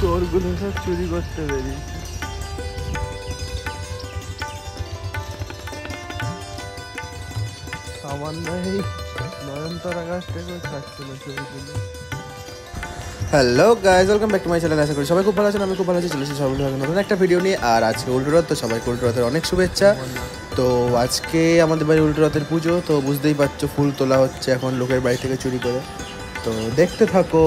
চোরগুলো সব চুরি করতে বেরিয়েছে। সামান্য এই নয়নতারা গাছটাকেও ছাড়ছিল চোরগুলো। Hello guys, welcome back to my channel. আশা করি সবাই খুব ভালো আছেন, আমি খুব ভালো আছি। চলেছি সবাই নতুন একটা ভিডিও নিয়ে। আর আজকে উল্টো রথ, তো সবাইকে উল্টো রথের অনেক শুভেচ্ছা। তো আজকে আমাদের বাড়ি উল্টো রথের পুজো, তো বুঝতেই পারছো ফুল তোলা হচ্ছে এখন লোকের বাড়ি থেকে চুরি করে। তো দেখতে থাকো।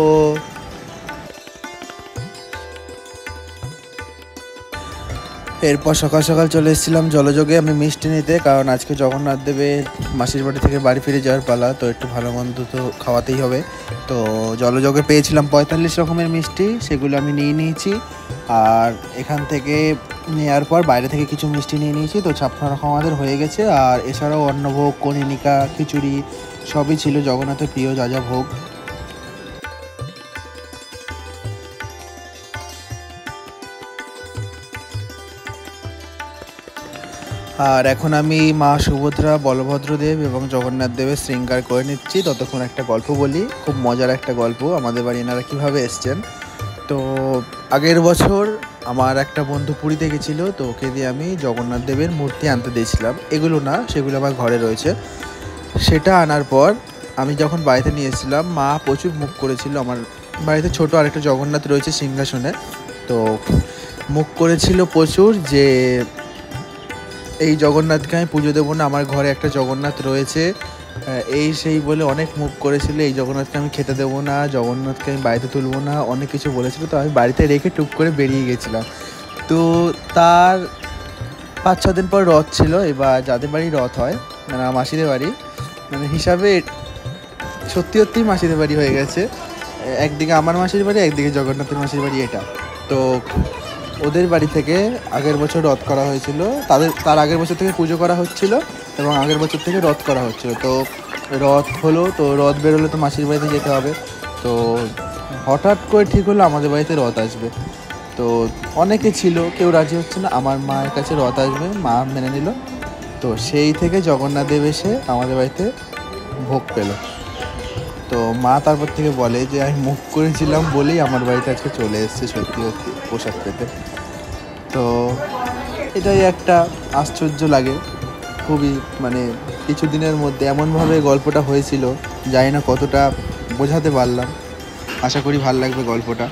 এরপর সকাল সকাল চলে এসেছিলাম জলযোগে আমি মিষ্টি নিতে, কারণ আজকে জগন্নাথ দেবের মাসির বাড়ি থেকে বাড়ি ফিরে যাওয়ার পালা, তো একটু ভালো মন্দ তো খাওয়াতেই হবে। তো জলযোগে পেয়েছিলাম 45 রকমের মিষ্টি, সেগুলো আমি নিয়ে নিয়েছি। আর এখান থেকে নেওয়ার পর বাইরে থেকে কিছু মিষ্টি নিয়ে নিয়েছি, তো 56 রকম আমাদের হয়ে গেছে। আর এছাড়াও অন্নভোগ, কনিনিকা, খিচুড়ি সবই ছিল জগন্নাথের প্রিয় যা যা ভোগ। আর এখন আমি মা সুভদ্রা, বলভদ্রদেব এবং জগন্নাথ দেবের শৃঙ্গার করে নিচ্ছি। ততক্ষণ একটা গল্প বলি, খুব মজার একটা গল্প। আমাদের বাড়ি এনারা কীভাবে এসছেন। তো আগের বছর আমার একটা বন্ধু পুরীতে গেছিলো, তো ওকে দিয়ে আমি জগন্নাথ দেবের মূর্তি আনতে দিয়েছিলাম। এগুলো না, সেগুলো আমার ঘরে রয়েছে। সেটা আনার পর আমি যখন বাড়িতে নিয়ে এসেছিলাম, মা প্রচুর মুখ করেছিল। আমার বাড়িতে ছোটো আরেকটা জগন্নাথ রয়েছে সিংহাসনে, তো মুখ করেছিল প্রচুর যে এই জগন্নাথকে আমি পুজো দেবো না, আমার ঘরে একটা জগন্নাথ রয়েছে, এই সেই বলে অনেক মুখ করেছিল। এই জগন্নাথকে আমি খেতে দেবো না, জগন্নাথকে আমি বাড়িতে তুলবো না, অনেক কিছু বলেছিল। তো আমি বাড়িতে রেখে টুক করে বেরিয়ে গেছিলাম। তো তার 5-6 দিন পর রথ ছিল। এবার যাদের বাড়ি রথ হয়, মানে মাসিদের বাড়ি, মানে হিসাবে সত্যি সত্যিই মাসিদের বাড়ি হয়ে গেছে। একদিকে আমার মাসির বাড়ি, একদিকে জগন্নাথের মাসির বাড়ি এটা। তো ওদের বাড়ি থেকে আগের বছর রথ করা হয়েছিল, তার আগের বছর থেকে পুজো করা হচ্ছিল এবং আগের বছর থেকে রথ করা হচ্ছিল। তো রথ হলো, তো রথ বেরোলে তো মাসির বাড়িতে যেতে হবে। তো হঠাৎ করে ঠিক হলো আমাদের বাড়িতে রথ আসবে। তো অনেকে ছিল, কেউ রাজি হচ্ছে না। আমার মায়ের কাছে রথ আসবে, মা মেনে নিল। তো সেই থেকে জগন্নাথ দেব এসে আমাদের বাড়িতে ভোগ পেল। তো মা তারপর থেকে বলে যে আমি মুখ করেছিলাম বলেই আমার বাড়িতে আজকে চলে এসেছে সত্যি সত্যি প্রসাদ পেতে। তো এটাই একটা আশ্চর্য লাগে খুবই, মানে কিছুদিনের মধ্যে এমনভাবে গল্পটা হয়েছিল, জানি না কতটা বোঝাতে পারলাম। আশা করি ভালো লাগবে গল্পটা।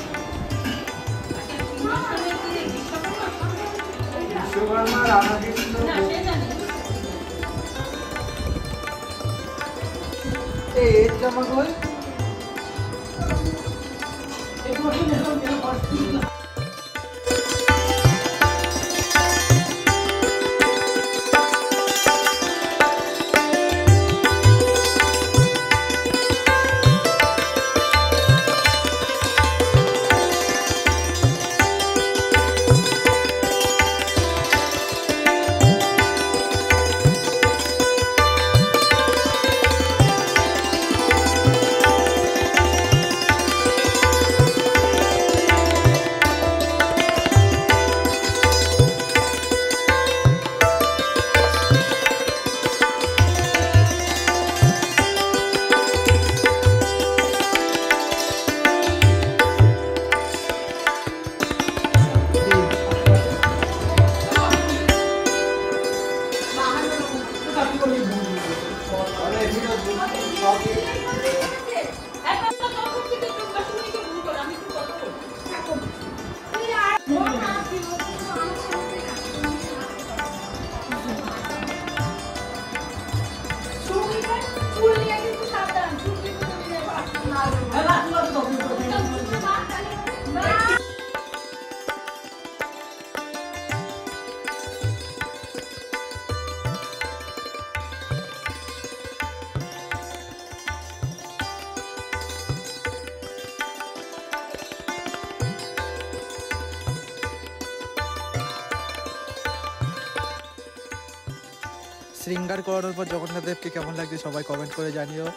শৃঙ্গার করানোর পর জগন্নাথ দেবকে কেমন লাগছে সবাই কমেন্ট করে জানিও।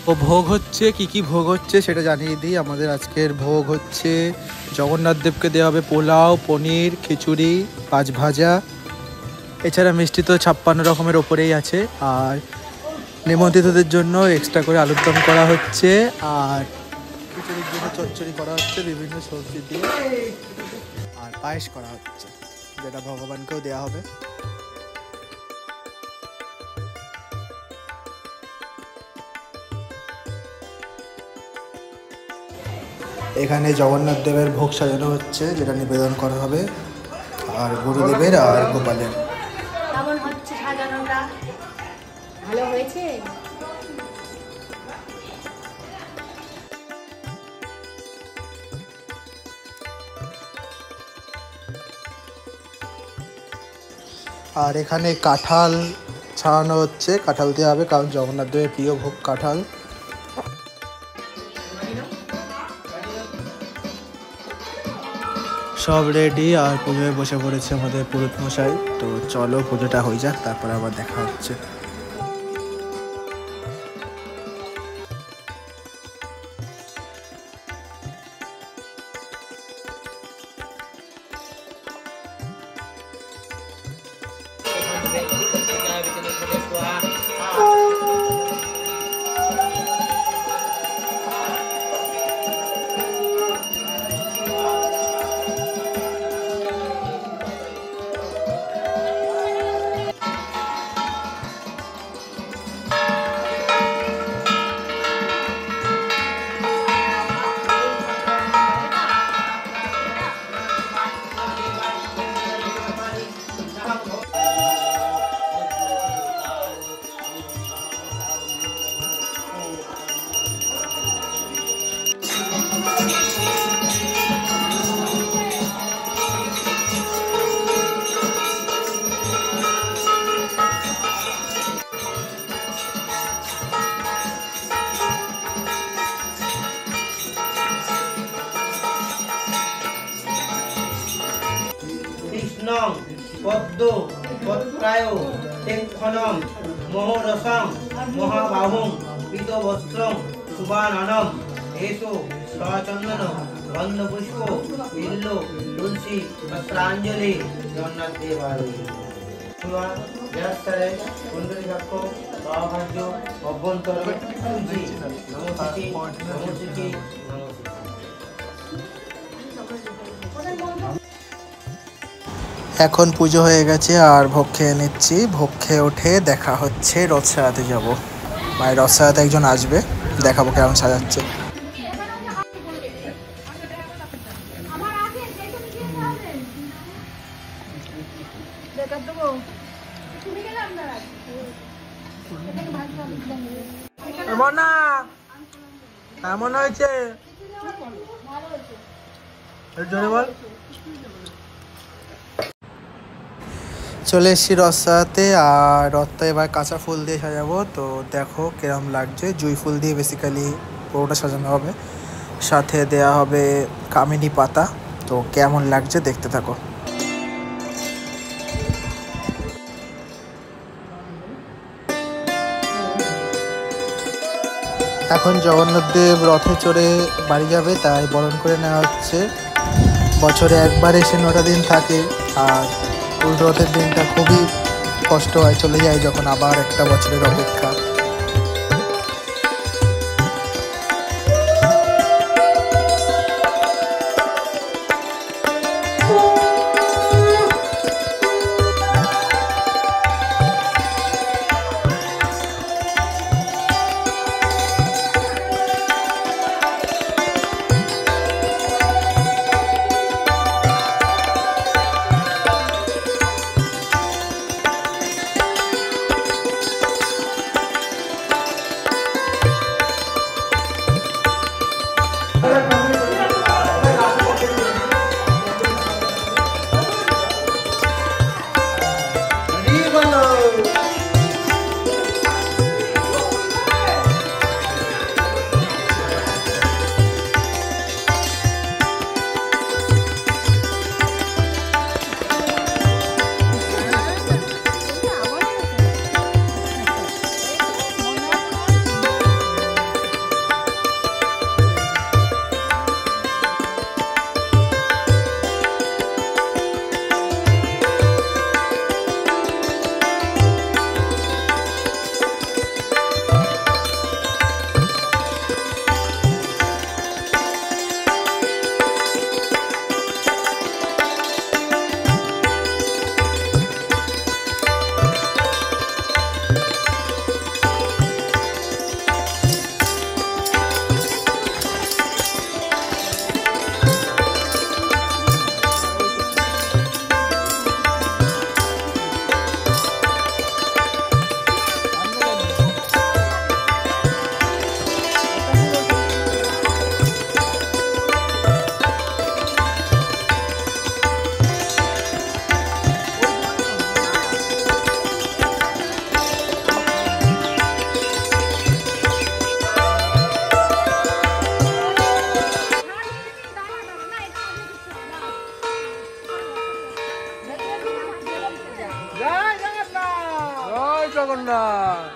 ও ভোগ হচ্ছে, কি কি ভোগ হচ্ছে সেটা জানিয়ে দিই। আমাদের আজকের ভোগ হচ্ছে জগন্নাথ দেবকে দেওয়া হবে পোলাও, পনির, খিচুড়ি, 5 ভাজা, এছাড়া মিষ্টি তো 56 রকমের ওপরেই আছে। আর নিমন্ত্রিতদের জন্য এক্সট্রা করে আলুর দম করা হচ্ছে, আর খিচুড়ির জন্য চচ্চড়ি করা হচ্ছে বিভিন্ন সবজি দিয়ে, আর পায়েস করা হচ্ছে যেটা ভগবানকেও দেওয়া হবে। এখানে জগন্নাথ দেবের ভোগ সাজানো হচ্ছে যেটা নিবেদন করা হবে, আর গুরুদেবের আর গোপালের। কেমন হচ্ছে সাজানোটা? ভালো হয়েছে? আর এখানে কাঁঠাল ছাড়ানো হচ্ছে, কাঁঠাল দেওয়া হবে কারণ জগন্নাথ দেবের প্রিয় ভোগ কাঁঠাল। সব রেডি, আর পুজোয় বসে পড়েছে আমাদের পুরোহিত মশাই। তো চলো পুজোটা হয়ে যাক, তারপরে আবার দেখা হচ্ছে। কৃষ্ণং পদ্ম পত্রায় তেক্ষণং মোহরসং মহাবাহুং পীতবস্ত্রং সুবাননম এসো সচন্দন গন্ধপুষ্প বিল্ল তুলসী বস্ত্রাঞ্জলি জগন্নাথ দেবালয় জয়স্তরে কুণ্ডলীকাক্ষ বাভাজ্য অভ্যন্তরে তুলসী নমস্তি নমস্তি নমস্তি। এখন পুজো হয়ে গেছে আর ভোগ খেয়ে নিচ্ছি। ভোগ খেয়ে উঠে দেখা হচ্ছে রথ সাজাতে যাবো। মায়ের রথ সাজাতে একজন আসবে, দেখাবো কেমন সাজাচ্ছে। কেমন হয়েছে জোরে বল। চলে এসেছি রথ সাজাতে, আর রথটা এবার কাঁচা ফুল দিয়ে সাজাবো। তো দেখো কিরম লাগছে, জুঁই ফুল দিয়ে বেসিক্যালি পুরোটা সাজানো হবে, সাথে দেয়া হবে কামিনী পাতা। তো কেমন লাগছে দেখতে থাকো। এখন জগন্নাথ দেব রথে চড়ে বাড়ি যাবে, তাই বরণ করে নেওয়া হচ্ছে। বছরে একবার এসে 9টা দিন থাকে, আর উল্টো রথের দিনটা খুবই কষ্ট হয়, চলে যায় যখন আবার একটা বছরের অপেক্ষা। জগন্নাথ।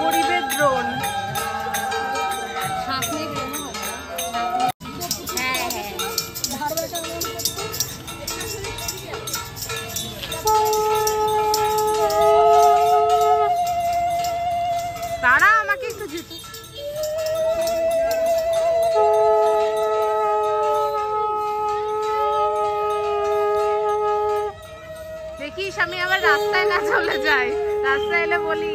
গরিবের ড্রোন। তারা আমাকে একটু জুতো দেখিস, আমি আবার রাস্তায় না চলে যাই, রাস্তায় এলে বলি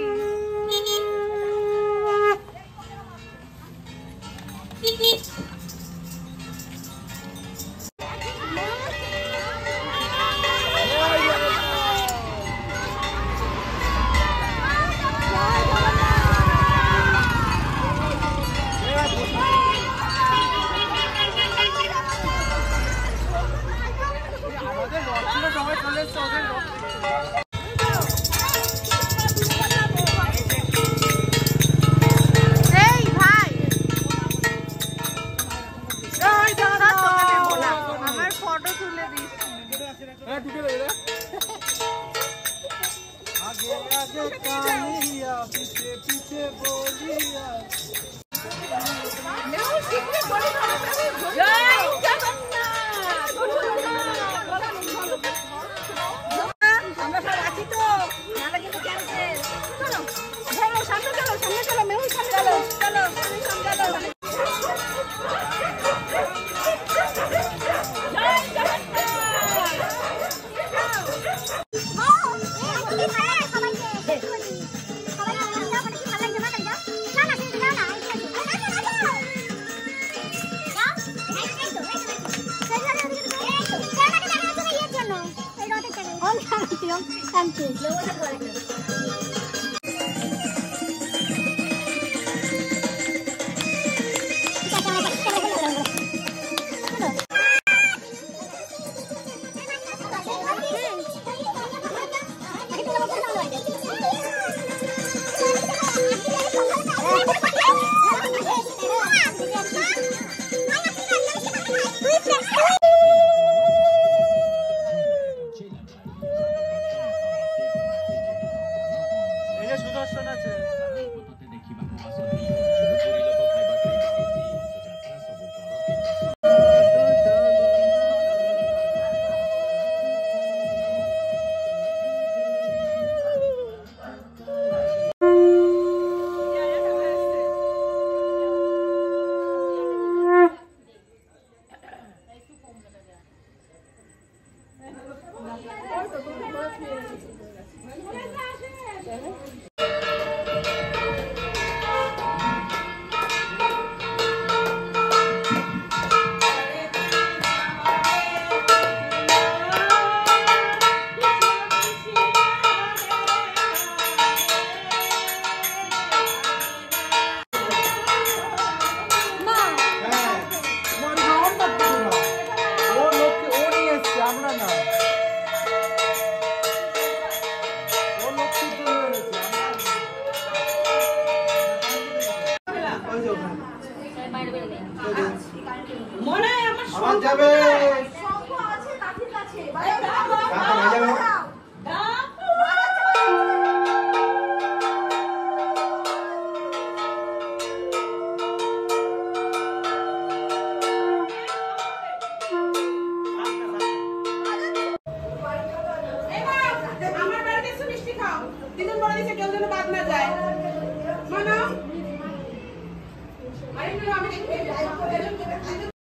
মনে হয় আমার আমার যাবে শঙ্খ আছে কাঠির কাছে কাকা বাজাবো আমার বাড়িতে এসে মিষ্টি খাও দিদুন বলে দিচ্ছে কেউ যেন বাদ না যায় মানো আরে আমি